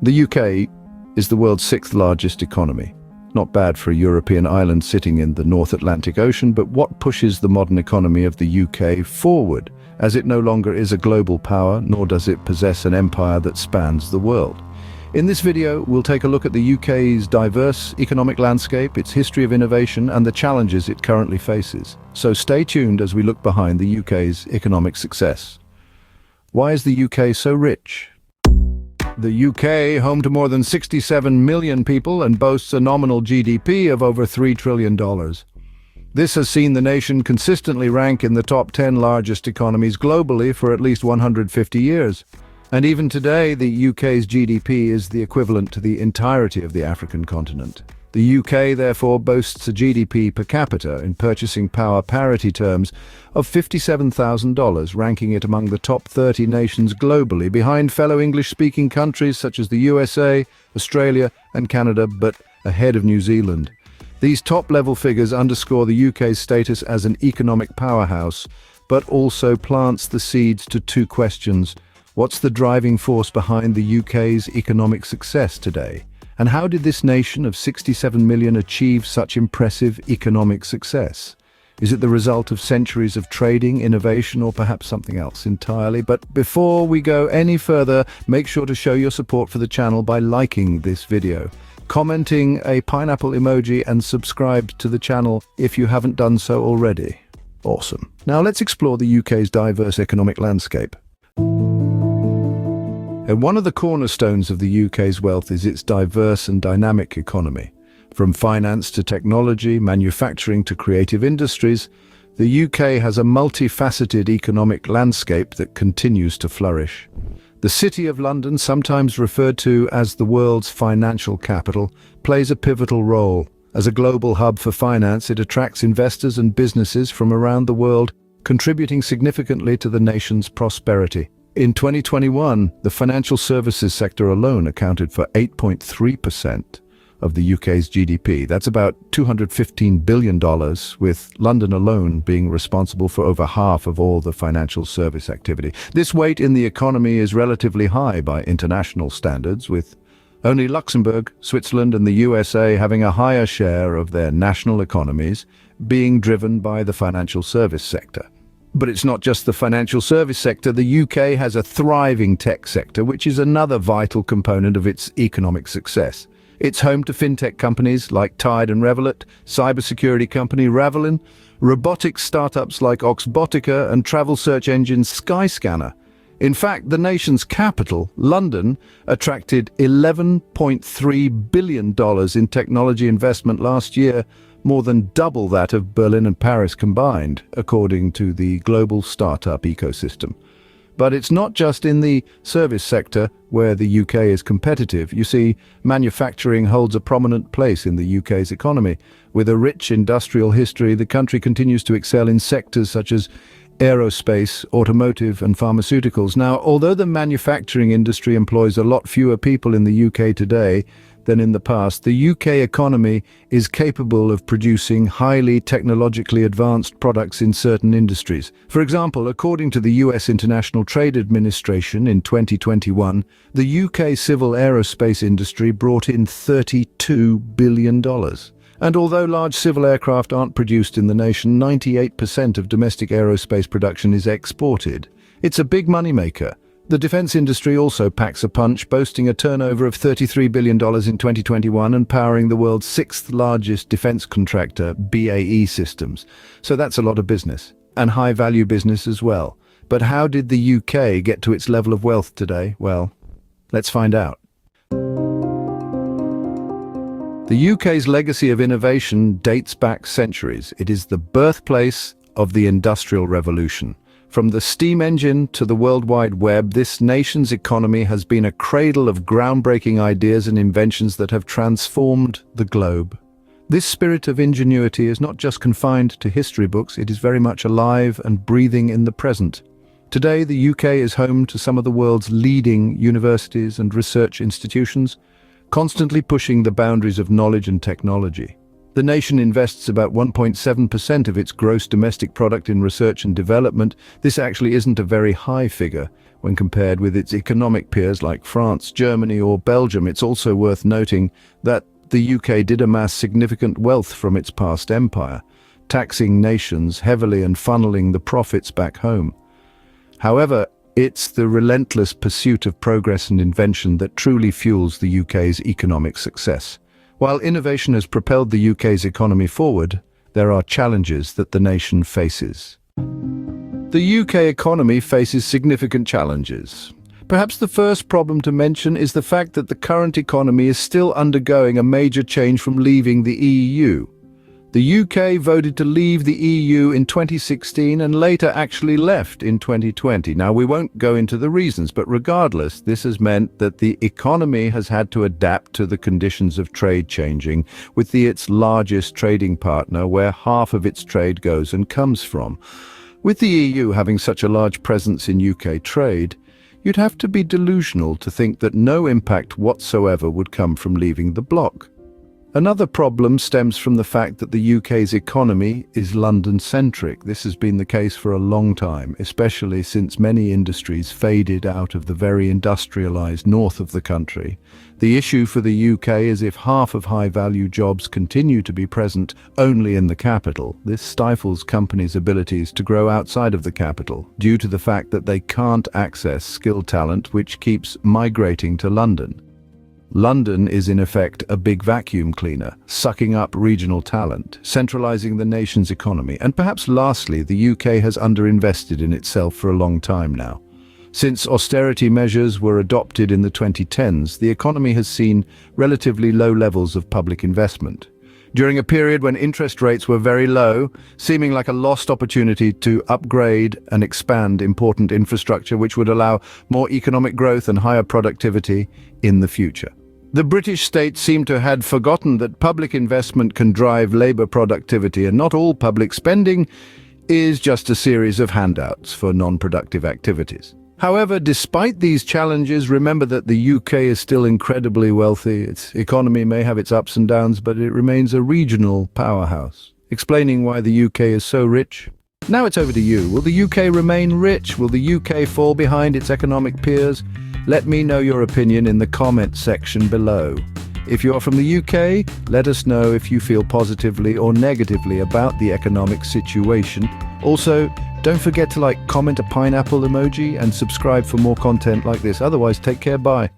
The UK is the world's sixth largest economy. Not bad for a European island sitting in the North Atlantic Ocean, but what pushes the modern economy of the UK forward, as it no longer is a global power, nor does it possess an empire that spans the world? In this video, we'll take a look at the UK's diverse economic landscape, its history of innovation, and the challenges it currently faces. So stay tuned as we look behind the UK's economic success. Why is the UK so rich? The UK, home to more than 67 million people and boasts a nominal GDP of over $3 trillion. This has seen the nation consistently rank in the top 10 largest economies globally for at least 150 years. And even today, the UK's GDP is the equivalent to the entirety of the African continent. The UK, therefore, boasts a GDP per capita in purchasing power parity terms of $57,000, ranking it among the top 30 nations globally, behind fellow English-speaking countries such as the USA, Australia, and Canada, but ahead of New Zealand. These top-level figures underscore the UK's status as an economic powerhouse, but also plants the seeds to two questions. What's the driving force behind the UK's economic success today? And how did this nation of 67 million achieve such impressive economic success? Is it the result of centuries of trading, innovation, or perhaps something else entirely? But before we go any further, make sure to show your support for the channel by liking this video, commenting a pineapple emoji, and subscribe to the channel if you haven't done so already. Awesome. Now let's explore the UK's diverse economic landscape. And one of the cornerstones of the UK's wealth is its diverse and dynamic economy. From finance to technology, manufacturing to creative industries, the UK has a multifaceted economic landscape that continues to flourish. The City of London, sometimes referred to as the world's financial capital, plays a pivotal role. As a global hub for finance, it attracts investors and businesses from around the world, contributing significantly to the nation's prosperity. In 2021, the financial services sector alone accounted for 8.3% of the UK's GDP. That's about $215 billion, with London alone being responsible for over half of all the financial service activity. This weight in the economy is relatively high by international standards, with only Luxembourg, Switzerland, and the USA having a higher share of their national economies being driven by the financial service sector. But it's not just the financial service sector. The UK has a thriving tech sector, which is another vital component of its economic success. It's home to fintech companies like Tide and Revolut, cybersecurity company Ravelin, robotics startups like Oxbotica, and travel search engine Skyscanner. In fact, the nation's capital, London, attracted $11.3 billion in technology investment last year, more than double that of Berlin and Paris combined, according to the global startup ecosystem. But it's not just in the service sector where the UK is competitive. You see, manufacturing holds a prominent place in the UK's economy. With a rich industrial history, the country continues to excel in sectors such as aerospace, automotive, and pharmaceuticals. Now, although the manufacturing industry employs a lot fewer people in the UK today than in the past, the UK economy is capable of producing highly technologically advanced products in certain industries. For example, according to the US International Trade Administration in 2021, the UK civil aerospace industry brought in $32 billion. And although large civil aircraft aren't produced in the nation, 98% of domestic aerospace production is exported. It's a big moneymaker. The defense industry also packs a punch, boasting a turnover of $33 billion in 2021 and powering the world's sixth largest defense contractor, BAE Systems. So that's a lot of business, and high-value business as well. But how did the UK get to its level of wealth today? Well, let's find out. The UK's legacy of innovation dates back centuries. It is the birthplace of the Industrial Revolution. From the steam engine to the World Wide Web, this nation's economy has been a cradle of groundbreaking ideas and inventions that have transformed the globe. This spirit of ingenuity is not just confined to history books, it is very much alive and breathing in the present. Today, the UK is home to some of the world's leading universities and research institutions, constantly pushing the boundaries of knowledge and technology. The nation invests about 1.7% of its gross domestic product in research and development. This actually isn't a very high figure when compared with its economic peers like France, Germany, or Belgium. It's also worth noting that the UK did amass significant wealth from its past empire, taxing nations heavily and funneling the profits back home. However, it's the relentless pursuit of progress and invention that truly fuels the UK's economic success. While innovation has propelled the UK's economy forward, there are challenges that the nation faces. The UK economy faces significant challenges. Perhaps the first problem to mention is the fact that the current economy is still undergoing a major change from leaving the EU. The UK voted to leave the EU in 2016 and later actually left in 2020. Now, we won't go into the reasons, but regardless, this has meant that the economy has had to adapt to the conditions of trade changing, with its largest trading partner where half of its trade goes and comes from. With the EU having such a large presence in UK trade, you'd have to be delusional to think that no impact whatsoever would come from leaving the bloc. Another problem stems from the fact that the UK's economy is London-centric. This has been the case for a long time, especially since many industries faded out of the very industrialised north of the country. The issue for the UK is if half of high-value jobs continue to be present only in the capital, this stifles companies' abilities to grow outside of the capital, due to the fact that they can't access skilled talent which keeps migrating to London. London is in effect a big vacuum cleaner, sucking up regional talent, centralizing the nation's economy. And perhaps lastly, the UK has underinvested in itself for a long time now. Since austerity measures were adopted in the 2010s, the economy has seen relatively low levels of public investment. During a period when interest rates were very low, seeming like a lost opportunity to upgrade and expand important infrastructure which would allow more economic growth and higher productivity in the future. The British state seemed to have forgotten that public investment can drive labour productivity, and not all public spending is just a series of handouts for non-productive activities. However, despite these challenges, remember that the UK is still incredibly wealthy. Its economy may have its ups and downs, but it remains a regional powerhouse. Explaining why the UK is so rich? Now it's over to you. Will the UK remain rich? Will the UK fall behind its economic peers? Let me know your opinion in the comment section below. If you're from the UK, let us know if you feel positively or negatively about the economic situation. Also, don't forget to comment a pineapple emoji and subscribe for more content like this. Otherwise, take care, bye.